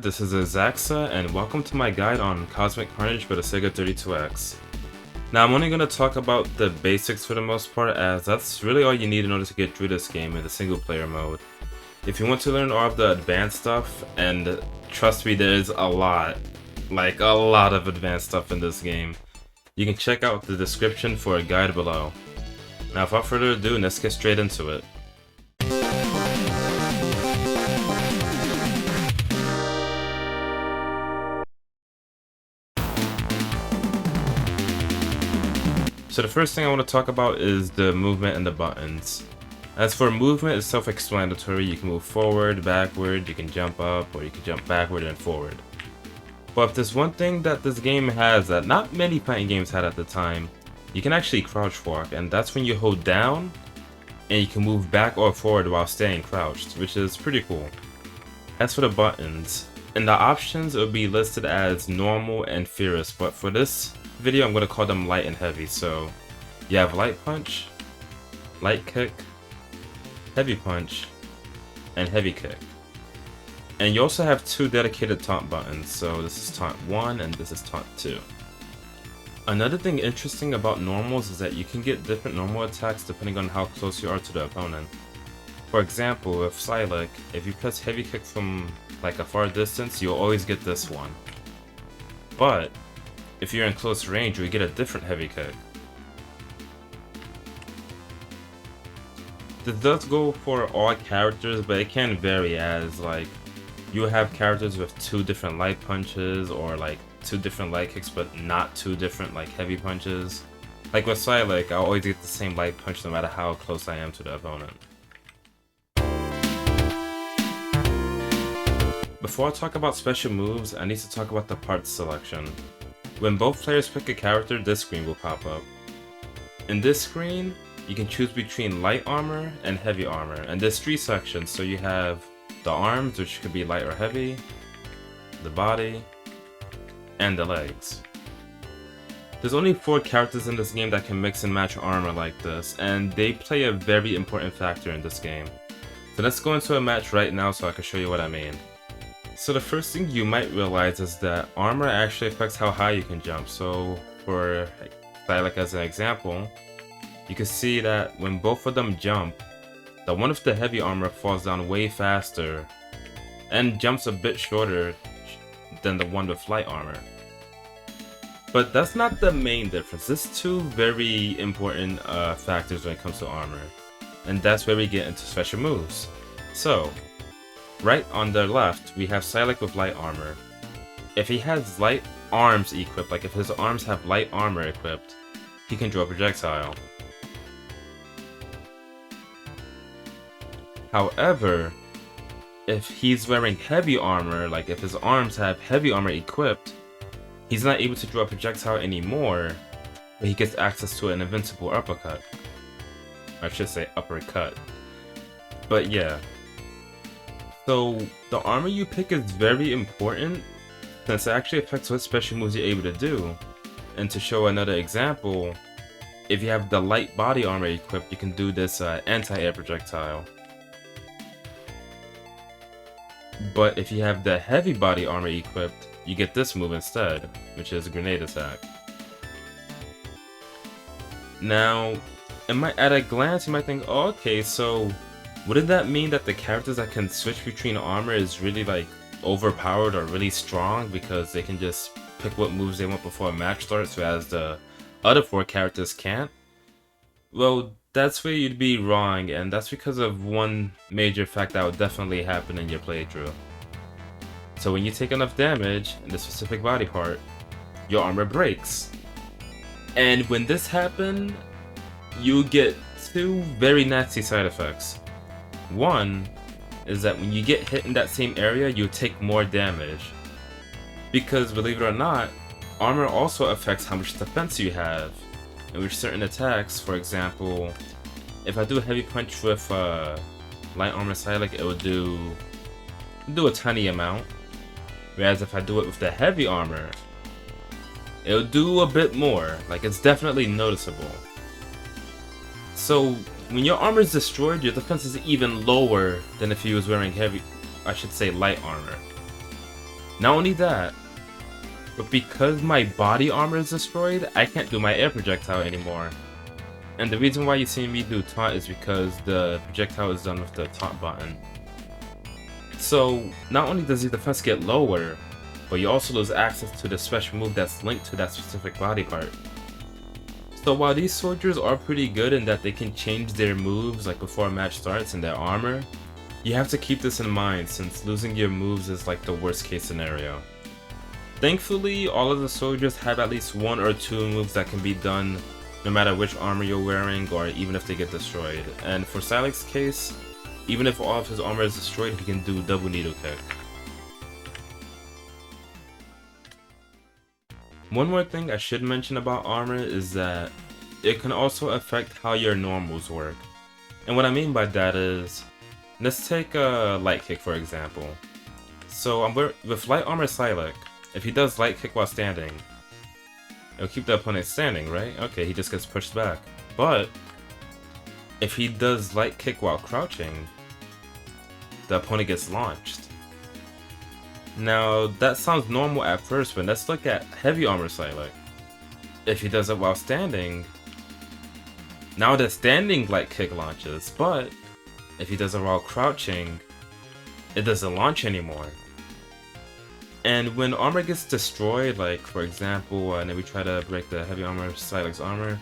This is Azaxa, and welcome to my guide on Cosmic Carnage for the Sega 32X. Now I'm only going to talk about the basics for the most part, as that's really all you need in order to get through this game in the single player mode. If you want to learn all of the advanced stuff, and trust me, there's a lot of advanced stuff in this game, you can check out the description for a guide below. Now without further ado, let's get straight into it. So the first thing I want to talk about is the movement and the buttons. As for movement, it's self-explanatory. You can move forward, backward, you can jump up, or you can jump backward and forward. But if there's one thing that this game has that not many fighting games had at the time, you can actually crouch walk, and that's when you hold down and you can move back or forward while staying crouched, which is pretty cool. As for the buttons, in the options it would be listed as normal and fierce, but for this video I'm going to call them light and heavy. So you have light punch, light kick, heavy punch, and heavy kick. And you also have two dedicated taunt buttons, so this is taunt 1 and this is taunt 2. Another thing interesting about normals is that you can get different normal attacks depending on how close you are to the opponent. For example, with Psylocke, if you press heavy kick from like a far distance, you'll always get this one. But if you're in close range, you get a different heavy kick. This does go for all characters, but it can vary, as like you have characters with two different light punches, or like two different light kicks but not two different like heavy punches. Like with Psylocke, I'll always get the same light punch no matter how close I am to the opponent. Before I talk about special moves, I need to talk about the parts selection. When both players pick a character, this screen will pop up. In this screen, you can choose between light armor and heavy armor, and there's 3 sections. So you have the arms, which could be light or heavy, the body, and the legs. There's only 4 characters in this game that can mix and match armor like this, and they play a very important factor in this game. So let's go into a match right now so I can show you what I mean. So the first thing you might realize is that armor actually affects how high you can jump. So for Psylocke as an example, you can see that when both of them jump, the one with the heavy armor falls down way faster and jumps a bit shorter than the one with light armor. But that's not the main difference. There's 2 very important factors when it comes to armor, and that's where we get into special moves. So right on the left, we have Psylocke with light armor. If he has light arms equipped, like if his arms have light armor equipped, he can draw a projectile. However, if he's wearing heavy armor, like if his arms have heavy armor equipped, he's not able to draw a projectile anymore, but he gets access to an invincible uppercut. I should say uppercut. But yeah. So the armor you pick is very important, since it actually affects what special moves you're able to do. And to show another example, if you have the light body armor equipped, you can do this anti-air projectile. But if you have the heavy body armor equipped, you get this move instead, which is a grenade attack. Now, at a glance you might think, oh, okay, so wouldn't that mean that the characters that can switch between armor is really like overpowered or really strong because they can just pick what moves they want before a match starts, whereas the other 4 characters can't? Well, that's where you'd be wrong, and that's because of one major fact that would definitely happen in your playthrough. So when you take enough damage in the specific body part, your armor breaks. And when this happens, you get 2 very nasty side effects. One is that when you get hit in that same area, you take more damage. Because believe it or not, armor also affects how much defense you have. And with certain attacks, for example, if I do a heavy punch with light armor Psylocke, it would do a tiny amount. Whereas if I do it with the heavy armor, it'll do a bit more. Like, it's definitely noticeable. So when your armor is destroyed, your defense is even lower than if he was wearing light armor. Not only that, but because my body armor is destroyed, I can't do my air projectile anymore. And the reason why you see me do taunt is because the projectile is done with the taunt button. So not only does your defense get lower, but you also lose access to the special move that's linked to that specific body part. So while these soldiers are pretty good in that they can change their moves like before a match starts and their armor, you have to keep this in mind since losing your moves is like the worst case scenario. Thankfully, all of the soldiers have at least 1 or 2 moves that can be done no matter which armor you're wearing or even if they get destroyed. And for Silex's case, even if all of his armor is destroyed, he can do double needle kick. One more thing I should mention about armor is that it can also affect how your normals work. And what I mean by that is, let's take a light kick for example. So with light armor Silex, if he does light kick while standing, it'll keep the opponent standing, right? Okay, he just gets pushed back. But if he does light kick while crouching, the opponent gets launched. Now, that sounds normal at first, but let's look at heavy armor Silex. If he does it while standing, now the standing light kick launches, but if he does it while crouching, it doesn't launch anymore. And when armor gets destroyed, like for example, and then we try to break the heavy armor Silex armor,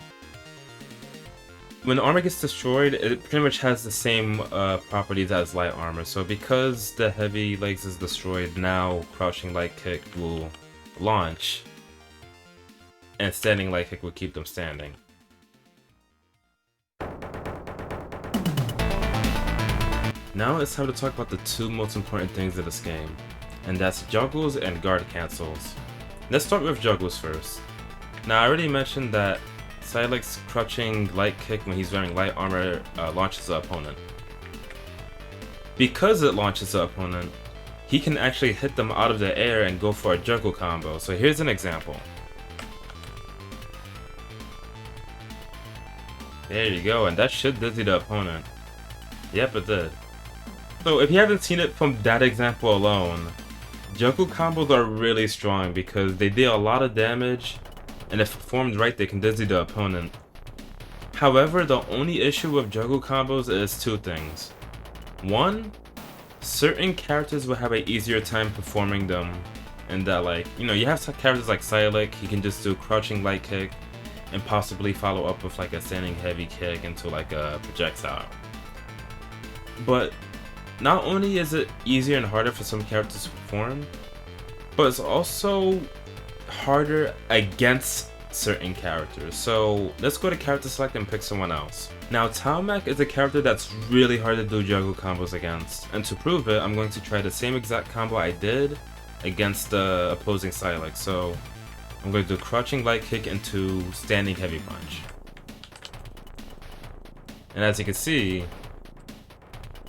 when armor gets destroyed, it pretty much has the same properties as light armor. So because the heavy legs is destroyed, now crouching light kick will launch, and standing light kick will keep them standing. Now it's time to talk about the 2 most important things of this game, and that's juggles and guard cancels. Let's start with juggles first. Now I already mentioned that Silex crouching light kick when he's wearing light armor launches the opponent. Because it launches the opponent, he can actually hit them out of the air and go for a juggle combo. So here's an example. There you go, and that should dizzy the opponent. Yep, it did. So if you haven't seen it from that example alone, juggle combos are really strong because they deal a lot of damage, and if performed right, they can dizzy the opponent. However, the only issue with juggle combos is 2 things. 1, certain characters will have an easier time performing them, and that like, you have some characters like Silex, he can just do crouching light kick, and possibly follow up with like a standing heavy kick into like a projectile. But not only is it easier and harder for some characters to perform, but it's also harder against certain characters. So let's go to character select and pick someone else. Now Talmac is a character that's really hard to do juggle combos against, and to prove it, I'm going to try the same exact combo I did against the opposing Silex. So I'm going to do crouching light kick into standing heavy punch. And as you can see,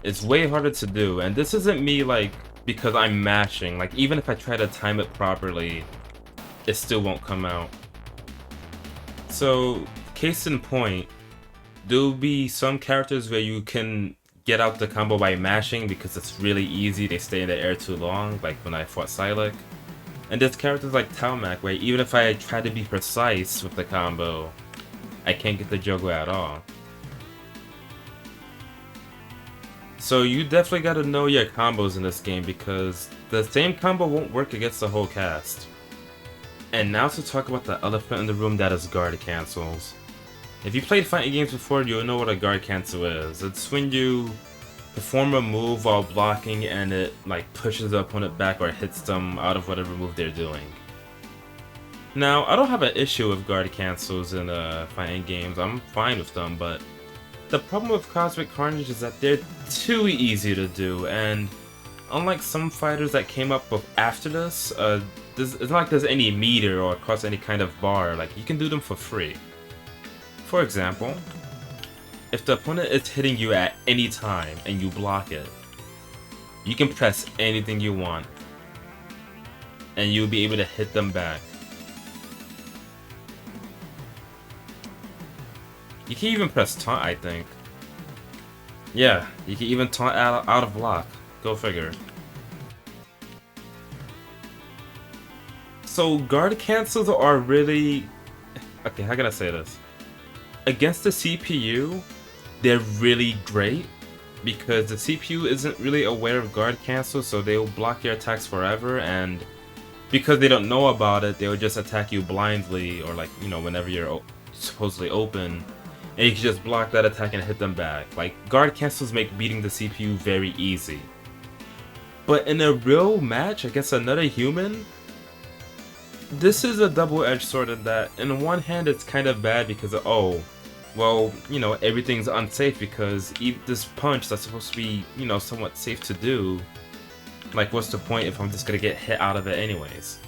it's way harder to do, and this isn't me like because I'm mashing. Like even if I try to time it properly, it still won't come out. So case in point, there'll be some characters where you can get out the combo by mashing because it's really easy, they stay in the air too long, like when I fought Silex. And there's characters like Talmac where even if I try to be precise with the combo, I can't get the juggle at all. So you definitely gotta know your combos in this game because the same combo won't work against the whole cast. And now to talk about the elephant in the room, that is guard cancels. If you played fighting games before, you'll know what a guard cancel is. It's when you perform a move while blocking and it like pushes the opponent back or hits them out of whatever move they're doing. Now, I don't have an issue with guard cancels in fighting games, I'm fine with them, but the problem with Cosmic Carnage is that they're too easy to do, and unlike some fighters that came up with after this, it's not like there's any meter or across any kind of bar, like you can do them for free. For example, if the opponent is hitting you at any time and you block it, you can press anything you want and you'll be able to hit them back. You can even press taunt, I think. Yeah, you can even taunt out of block. Go figure. So guard cancels are really... Okay, how can I say this? Against the CPU, they're really great because the CPU isn't really aware of guard cancel, so they'll block your attacks forever, and because they don't know about it, they'll just attack you blindly, or like, you know, whenever you're supposedly open, and you can just block that attack and hit them back. Like, guard cancels make beating the CPU very easy. But in a real match against another human, this is a double-edged sword in that, in one hand, it's kind of bad because, oh, well, you know, everything's unsafe because this punch that's supposed to be, you know, somewhat safe to do, like, what's the point if I'm just gonna get hit out of it anyways?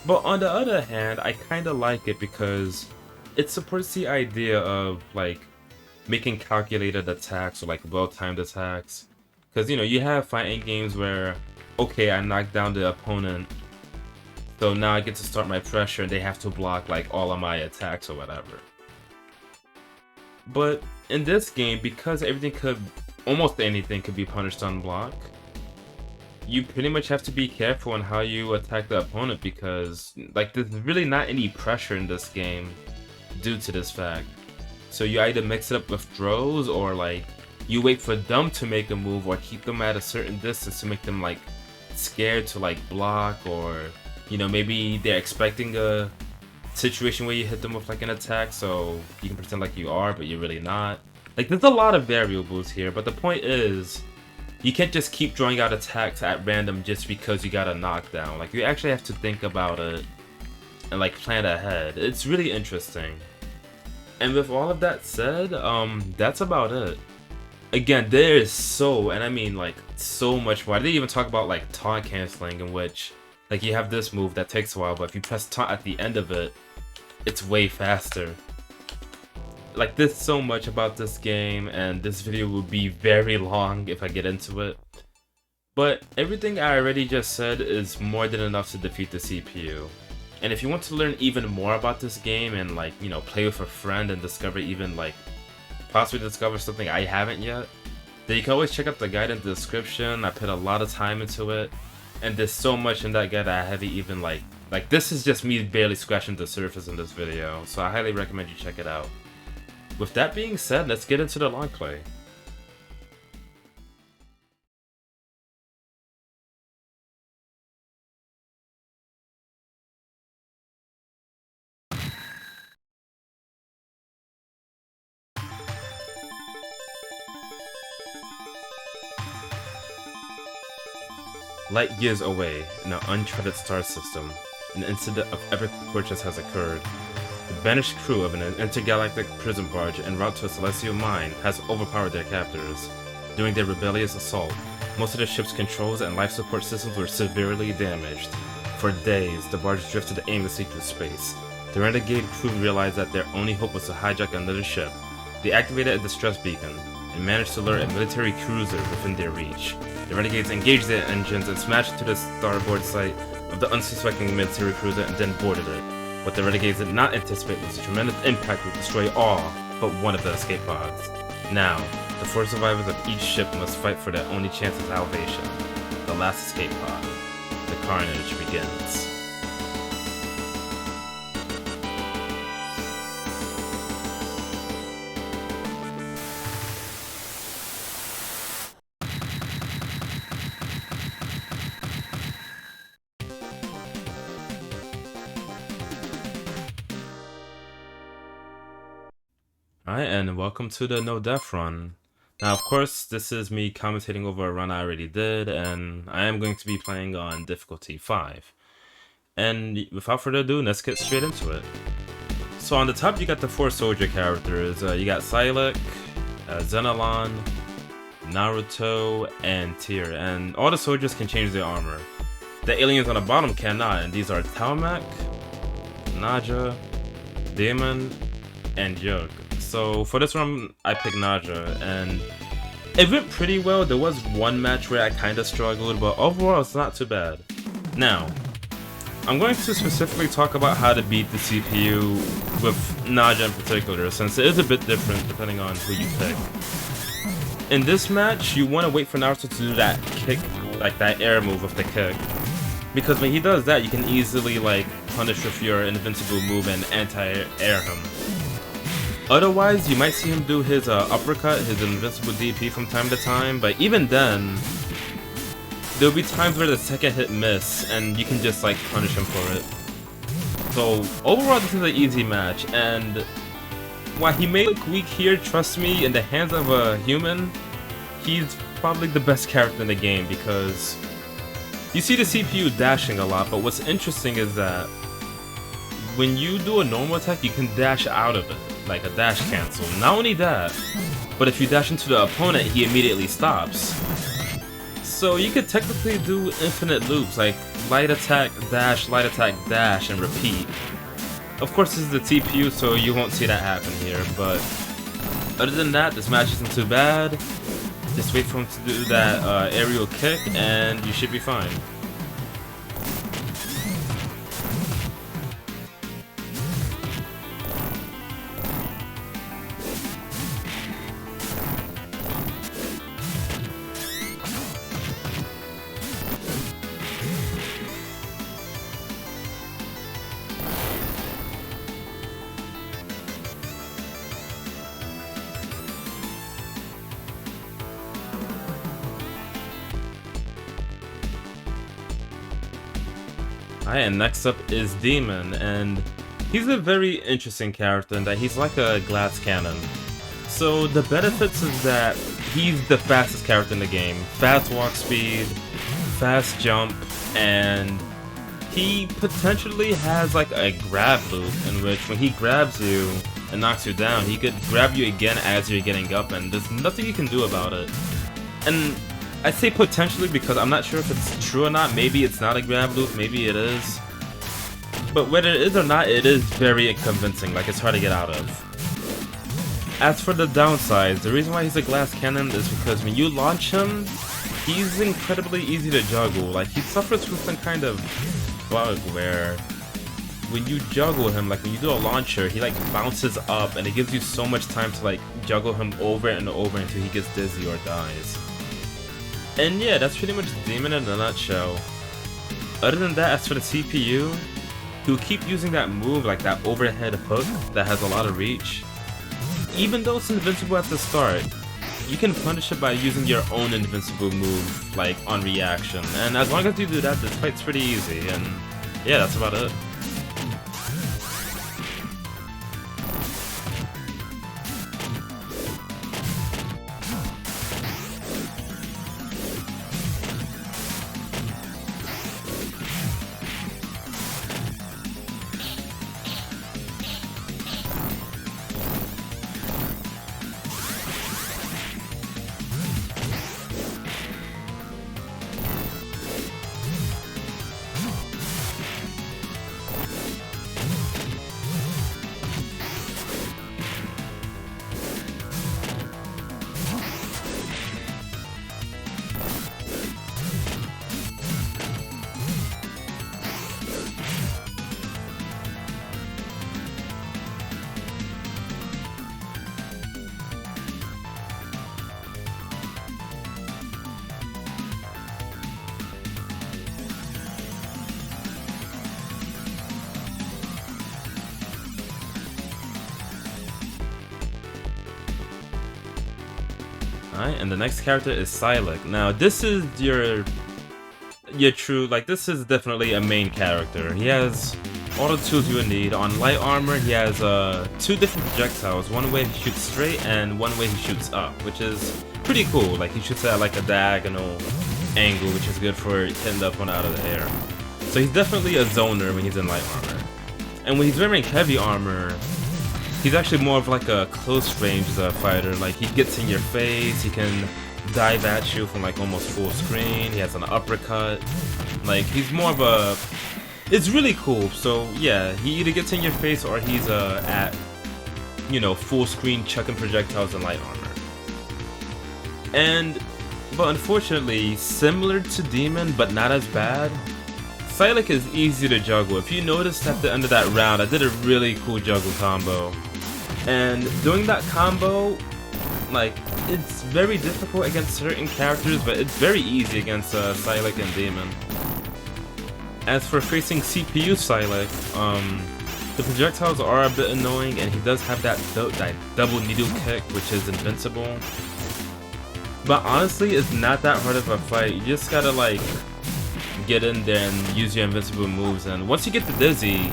But on the other hand, I kind of like it because it supports the idea of, like, making calculated attacks or, like, well-timed attacks. Because, you know, you have fighting games where, okay, I knocked down the opponent, so now I get to start my pressure and they have to block, like, all of my attacks or whatever. But in this game, because almost anything could be punished on block, you pretty much have to be careful on how you attack the opponent because, like, there's really not any pressure in this game due to this fact. So you either mix it up with throws, or, like, you wait for them to make a move or keep them at a certain distance to make them, like, scared to, like, block, or, you know, maybe they're expecting a situation where you hit them with, like, an attack, so you can pretend like you are, but you're really not. Like, there's a lot of variables here, but the point is, you can't just keep drawing out attacks at random just because you got a knockdown. Like, you actually have to think about it and, like, plan ahead. It's really interesting. And with all of that said, that's about it. Again, there is and I mean, like, so much more. I didn't even talk about, like, taunt canceling, in which, like, you have this move that takes a while, but if you press taunt at the end of it, it's way faster. Like, there's so much about this game, and this video will be very long if I get into it. But everything I already just said is more than enough to defeat the CPU. And if you want to learn even more about this game and, like, you know, play with a friend and discover even, like, possibly discover something I haven't yet, then you can always check out the guide in the description. I put a lot of time into it, and there's so much in that guide that I haven't even, like, this is just me barely scratching the surface in this video, so I highly recommend you check it out. With that being said, let's get into the long play. Light years away, in an uncharted star system, an incident of epic proportions has occurred. The banished crew of an intergalactic prison barge en route to a celestial mine has overpowered their captors. During their rebellious assault, most of the ship's controls and life support systems were severely damaged. For days, the barge drifted aimlessly through space. The renegade crew realized that their only hope was to hijack another ship. They activated a distress beacon and managed to lure a military cruiser within their reach. The renegades engaged their engines and smashed into the starboard site of the unsuspecting military cruiser and then boarded it. What the renegades did not anticipate was the tremendous impact would destroy all but one of the escape pods. Now, the 4 survivors of each ship must fight for their only chance of salvation. The last escape pod. The carnage begins. Alright, and welcome to the No Death run. Now, of course, this is me commentating over a run I already did, and I am going to be playing on difficulty 5. And without further ado, let's get straight into it. So on the top, you got the 4 soldier characters. You got Silik, Zenalon, Naruto, and Tyr. And all the soldiers can change their armor. The aliens on the bottom cannot, and these are Talmak, Naja, Demon, and Yug. So for this one, I picked Naja, and it went pretty well. There was one match where I kind of struggled, but overall it's not too bad. Now, I'm going to specifically talk about how to beat the CPU with Naja in particular, since it is a bit different depending on who you pick. In this match, you want to wait for Naruto to do that kick, like that air move with the kick. Because when he does that, you can easily like punish with your invincible move and anti-air him. Otherwise, you might see him do his uppercut, his invincible DP from time to time, but even then, there'll be times where the second hit miss, and you can just like punish him for it. So overall, this is an easy match, and while he may look weak here, trust me, in the hands of a human, he's probably the best character in the game because you see the CPU dashing a lot, but what's interesting is that when you do a normal attack, you can dash out of it, like a dash cancel. Not only that, but if you dash into the opponent, he immediately stops. So you could technically do infinite loops, like light attack, dash, and repeat. Of course, this is the TPU, so you won't see that happen here, but other than that, this match isn't too bad. Just wait for him to do that aerial kick, and you should be fine. Alright, and next up is Demon, and he's a very interesting character in that he's like a glass cannon. So the benefits is that he's the fastest character in the game. Fast walk speed, fast jump, and he potentially has like a grab loop in which when he grabs you and knocks you down, he could grab you again as you're getting up, and there's nothing you can do about it. And I say potentially because I'm not sure if it's true or not. Maybe it's not a grab loop, maybe it is. But whether it is or not, it is very convincing, like it's hard to get out of. As for the downsides, the reason why he's a glass cannon is because when you launch him, he's incredibly easy to juggle. Like he suffers from some kind of bug where when you juggle him, like when you do a launcher, he like bounces up and it gives you so much time to like juggle him over and over until he gets dizzy or dies. And yeah, that's pretty much Demon in a nutshell. Other than that, as for the CPU, he'll keep using that move, like that overhead hook that has a lot of reach. Even though it's invincible at the start, you can punish it by using your own invincible move, like on reaction. And as long as you do that, this fight's pretty easy, and yeah, that's about it. Alright, and the next character is Silik. Now, this is your true, like, this is definitely a main character. He has all the tools you would need. On light armor, he has two different projectiles. One way he shoots straight, and one way he shoots up, which is pretty cool. Like, he shoots at, like, a diagonal angle, which is good for hitting the opponent out of the air. So he's definitely a zoner when he's in light armor. And when he's wearing heavy armor, he's actually more of like a close range fighter. Like he gets in your face, he can dive at you from like almost full screen, he has an uppercut. Like he's more of a... It's really cool. So yeah, he either gets in your face or he's at, you know, full screen chucking projectiles in light armor. But unfortunately, similar to Demon but not as bad, Silik is easy to juggle. If you noticed at the end of that round, I did a really cool juggle combo. And doing that combo, like, it's very difficult against certain characters, but it's very easy against Silik and Demon. As for facing CPU Silex, the projectiles are a bit annoying, and he does have that double needle kick, which is invincible. But honestly, it's not that hard of a fight. You just gotta like get in there and use your invincible moves, and once you get the Dizzy,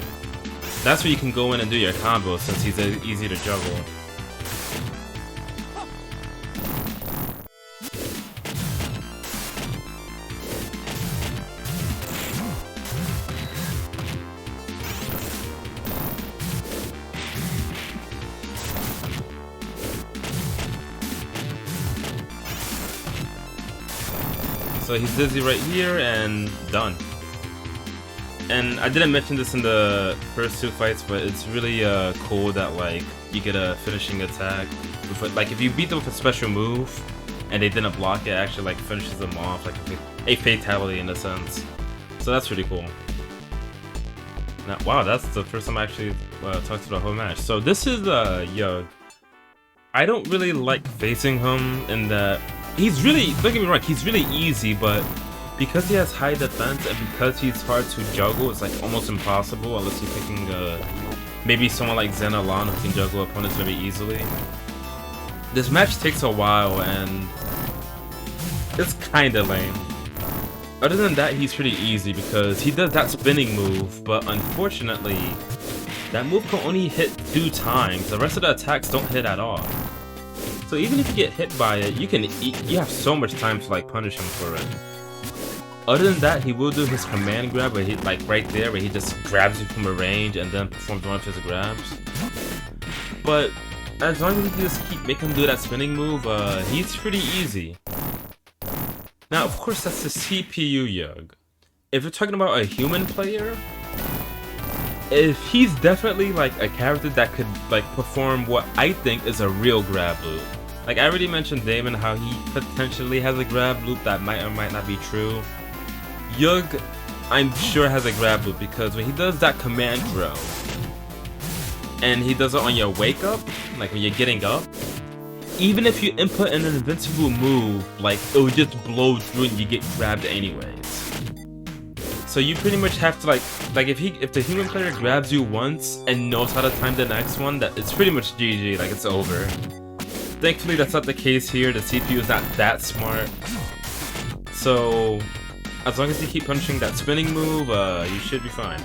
that's where you can go in and do your combos since he's easy to juggle. So he's Dizzy right here and done. And I didn't mention this in the first two fights, but it's really cool that like you get a finishing attack. Like if you beat them with a special move and they didn't block it, actually like finishes them off, like a fatality in a sense. So that's pretty cool. Now, wow, that's the first time I actually talked to the whole match. So this is Yug. I don't really like facing him in that he's really, don't get me wrong, he's really easy, but because he has high defense and because he's hard to juggle, it's like almost impossible unless you're picking maybe someone like Zen Alon who can juggle opponents very easily. This match takes a while and it's kinda lame. Other than that, he's pretty easy because he does that spinning move, but unfortunately, that move can only hit 2 times. The rest of the attacks don't hit at all. So even if you get hit by it, you have so much time to like punish him for it. Other than that, he will do his command grab where he like right there where he just grabs you from a range and then performs one of his grabs. But as long as you just keep making him do that spinning move, he's pretty easy. Now of course that's the CPU Yug. If you're talking about a human player, if he's definitely like a character that could like perform what I think is a real grab loop. Like I already mentioned Damon, how he potentially has a grab loop that might or might not be true. Yug, I'm sure has a grab loop because when he does that command throw, and he does it on your wake up, like when you're getting up, even if you input an invincible move, like it will just blow through and you get grabbed anyways. So you pretty much have to like if the human player grabs you once and knows how to time the next one, that it's pretty much GG, like it's over. Thankfully that's not the case here, the CPU is not that smart. So as long as you keep punishing that spinning move, you should be fine.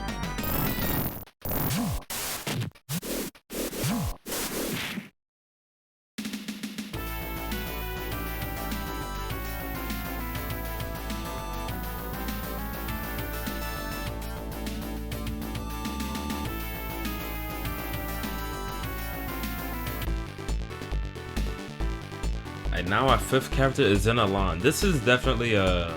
And now our 5th character is Zen Alon. This is definitely a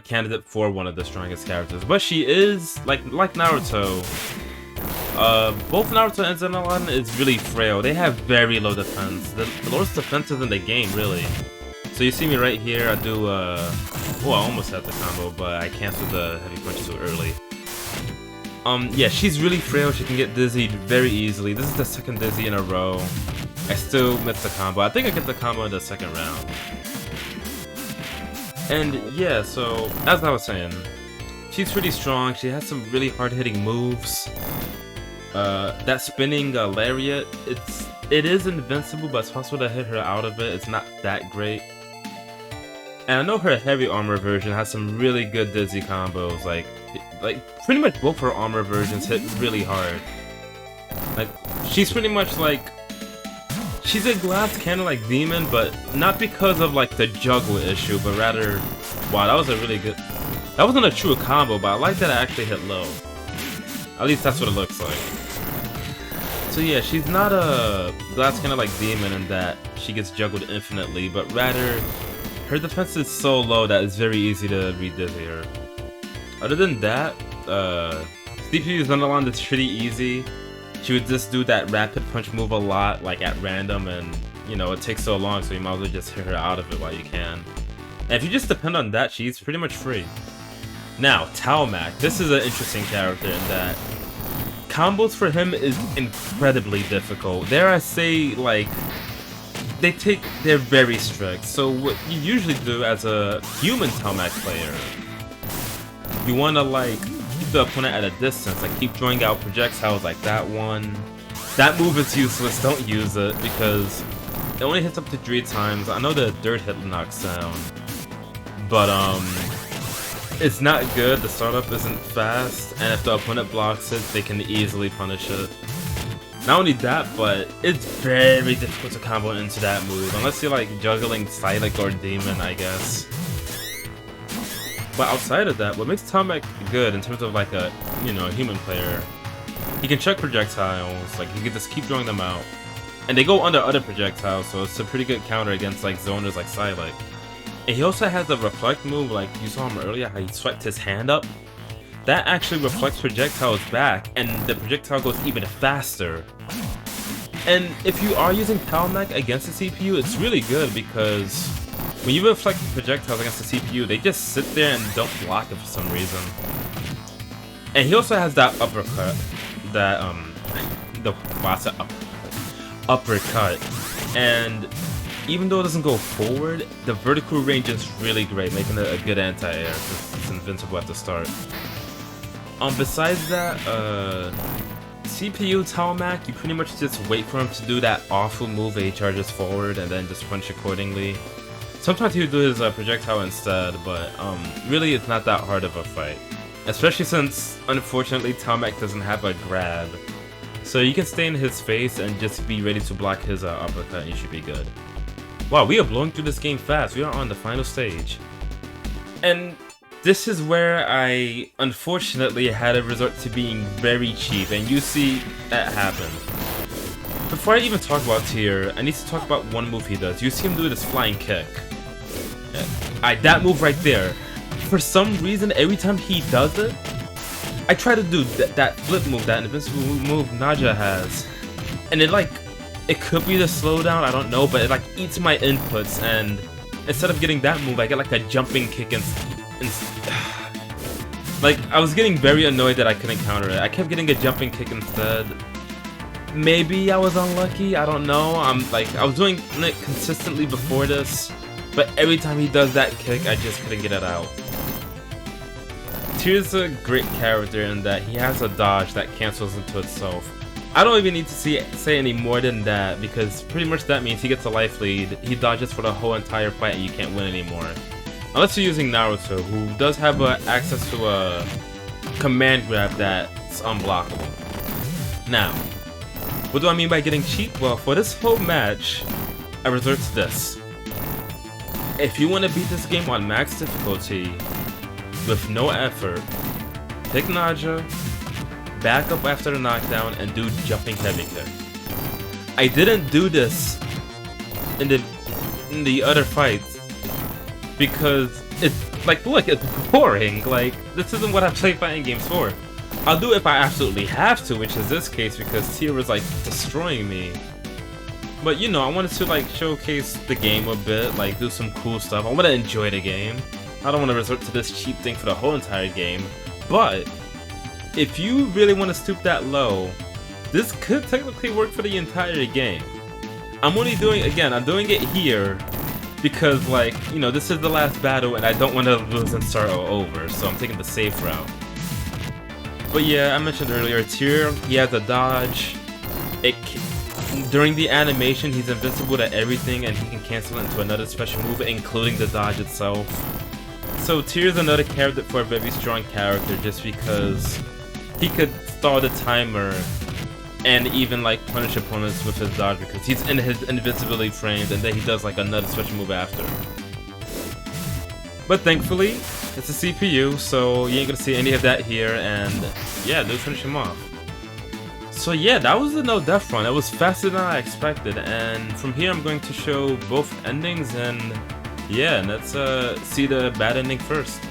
candidate for one of the strongest characters, but she is like Naruto. Both Naruto and Zen Alon is really frail. They have very low defense. The lowest defenses in the game, really. So you see me right here. I do oh, I almost had the combo, but I canceled the heavy punch too early. Yeah, she's really frail. She can get dizzy very easily. This is the 2nd dizzy in a row. I still missed the combo. I think I get the combo in the 2nd round. And yeah, so as I was saying, she's pretty strong. She has some really hard-hitting moves. That spinning lariat, it is invincible, but it's possible to hit her out of it. It's not that great. And I know her heavy armor version has some really good dizzy combos. Like pretty much both her armor versions hit really hard. Like she's pretty much like, she's a glass cannon like demon, but not because of like the juggle issue, but rather, wow, that was a really good, that wasn't a true combo, but I like that it actually hit low. At least that's what it looks like. So yeah, she's not a glass cannon like demon in that she gets juggled infinitely, but rather, her defense is so low that it's very easy to re-dizzy her. Other than that, CPU Zen Alon is pretty easy. She would just do that rapid punch move a lot, like at random, and you know, it takes so long, so you might as well just hit her out of it while you can. And if you just depend on that, she's pretty much free. Now, Talmac, this is an interesting character in that combos for him is incredibly difficult. Dare I say, like, they're very strict. So what you usually do as a human Talmac player you want to like keep the opponent at a distance, like keep throwing out projectiles like that one. That move is useless, don't use it because it only hits up to 3 times. I know the dirt hit knocks down, but it's not good. The startup isn't fast, and if the opponent blocks it, they can easily punish it. Not only that, but it's very difficult to combo into that move, unless you're like juggling Psylocke or Demon, I guess. But outside of that, what makes Tomek good in terms of like a, you know, human player, he can check projectiles, like he can just keep throwing them out. And they go under other projectiles, so it's a pretty good counter against like zoners like Psylocke. And he also has a reflect move, like you saw him earlier, how he swept his hand up. That actually reflects projectiles back, and the projectile goes even faster. And if you are using Tomek against the CPU, it's really good because when you reflect projectiles against the CPU, they just sit there and don't block it for some reason. And he also has that uppercut, that uppercut. And even though it doesn't go forward, the vertical range is really great, making it a good anti-air. It's invincible at the start. Besides that, CPU Tomek, you pretty much just wait for him to do that awful move where he charges forward and then just punch accordingly. Sometimes he'll do his projectile instead, but really it's not that hard of a fight. Especially since, unfortunately, Tomek doesn't have a grab. So you can stay in his face and just be ready to block his uppercut and you should be good. Wow, we are blowing through this game fast. We are on the final stage. And this is where I, unfortunately, had to resort to being very cheap, and you see that happen. Before I even talk about Tyr, I need to talk about one move he does. You see him do this flying kick. That move right there. For some reason, every time he does it, I try to do that flip move, that invincible move Naja has. And it could be the slowdown, I don't know, but it like eats my inputs, and instead of getting that move, I get like a jumping kick and like, I was getting very annoyed that I couldn't counter it. I kept getting a jumping kick instead. Maybe I was unlucky, I don't know. I was doing it consistently before this, but every time he does that kick, I just couldn't get it out. Tyr's a great character in that he has a dodge that cancels into itself. I don't even need to say any more than that, because pretty much that means he gets a life lead, he dodges for the whole entire fight, and you can't win anymore. Unless you're using Naruto, who does have access to a command grab that's unblockable. Now, what do I mean by getting cheap? Well, for this whole match, I resort to this. If you want to beat this game on max difficulty, with no effort, pick Naja, back up after the knockdown, and do jumping heavy kick. I didn't do this in the other fights, because it's like, look, it's boring. Like, this isn't what I play fighting games for. I'll do it if I absolutely have to, which is this case because Tyr was like destroying me. But you know, I wanted to like showcase the game a bit, like do some cool stuff. I want to enjoy the game. I don't want to resort to this cheap thing for the whole entire game. But if you really want to stoop that low, this could technically work for the entire game. I'm only doing it here because, like, you know, this is the last battle and I don't want to lose and start all over, so I'm taking the safe route. But yeah, I mentioned earlier, Tyr, he has a dodge. During the animation, he's invincible to everything and he can cancel it into another special move, including the dodge itself. So Tyr is another character for a very strong character just because he could stall the timer and even like punish opponents with his dodge because he's in his invincibility frames and then he does like another special move after. But thankfully, it's a CPU, so you ain't gonna see any of that here, and yeah, they'll finish him off. So yeah, that was the no death run. It was faster than I expected, and from here I'm going to show both endings, and yeah, let's see the bad ending first.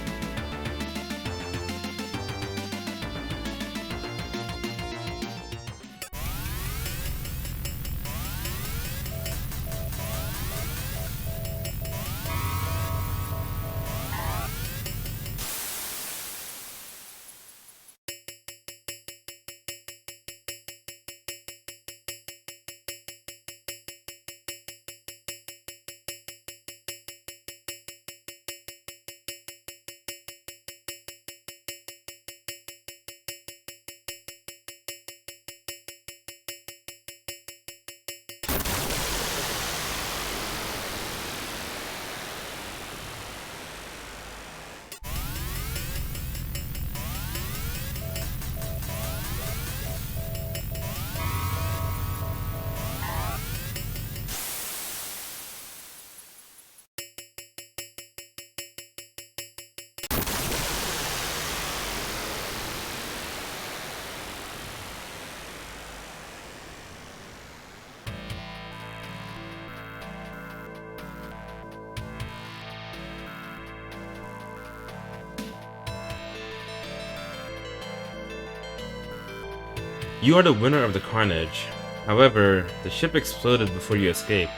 You are the winner of the Carnage. However, the ship exploded before you escaped.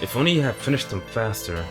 If only you had finished them faster.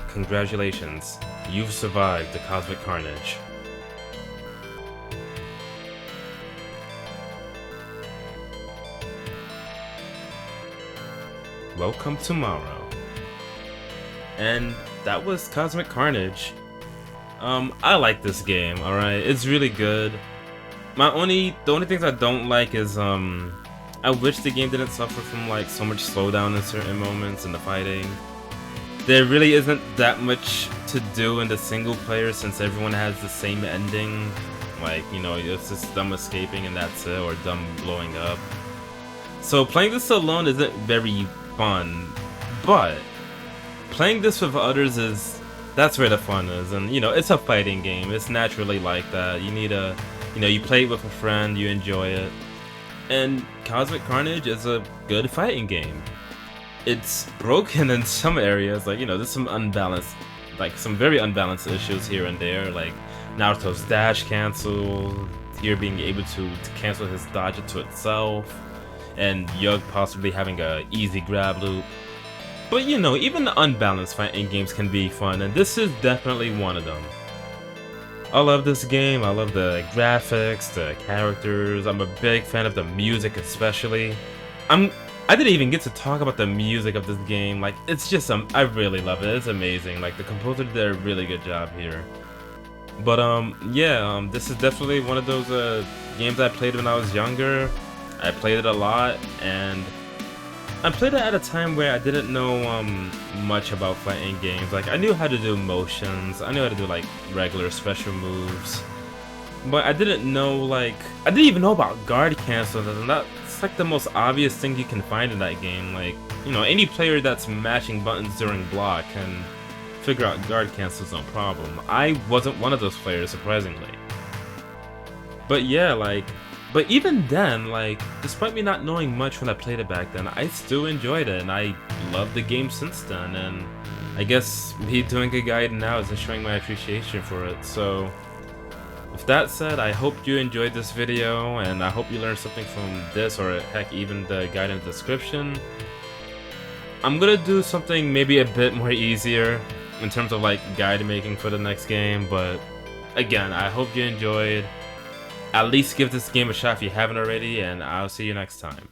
Congratulations, you've survived the Cosmic Carnage. Welcome tomorrow. And that was Cosmic Carnage. I like this game, alright? It's really good. The only things I don't like is, I wish the game didn't suffer from, like, so much slowdown in certain moments in the fighting. There really isn't that much to do in the single player since everyone has the same ending. Like, you know, it's just them escaping and that's it, or them blowing up. So playing this alone isn't very fun, but playing this with others that's where the fun is. And, you know, it's a fighting game. It's naturally like that. You need you play it with a friend, you enjoy it. And Cosmic Carnage is a good fighting game. It's broken in some areas, like, you know, there's some unbalanced, like, some very unbalanced issues here and there, like Naruto's dash cancel, here being able to cancel his dodge into itself, and Yug possibly having a easy grab loop. But, you know, even the unbalanced fighting games can be fun, and this is definitely one of them. I love this game, I love the graphics, the characters, I'm a big fan of the music especially. I didn't even get to talk about the music of this game. Like, it's just I really love it. It's amazing. Like, the composer did a really good job here. But yeah, this is definitely one of those games I played when I was younger. I played it a lot, and I played it at a time where I didn't know much about fighting games. Like, I knew how to do motions, I knew how to do like regular special moves, but I didn't know, like, I didn't even know about guard cancel, and that's like the most obvious thing you can find in that game. Like, you know, any player that's mashing buttons during block can figure out guard cancels no problem. I wasn't one of those players, surprisingly. But yeah, like, but even then, like, despite me not knowing much when I played it back then, I still enjoyed it, and I loved the game since then, and I guess me doing a guide now is showing my appreciation for it. So with that said, I hope you enjoyed this video, and I hope you learned something from this, or heck, even the guide in the description. I'm gonna do something maybe a bit more easier in terms of like guide making for the next game, but again, I hope you enjoyed. At least give this game a shot if you haven't already, and I'll see you next time.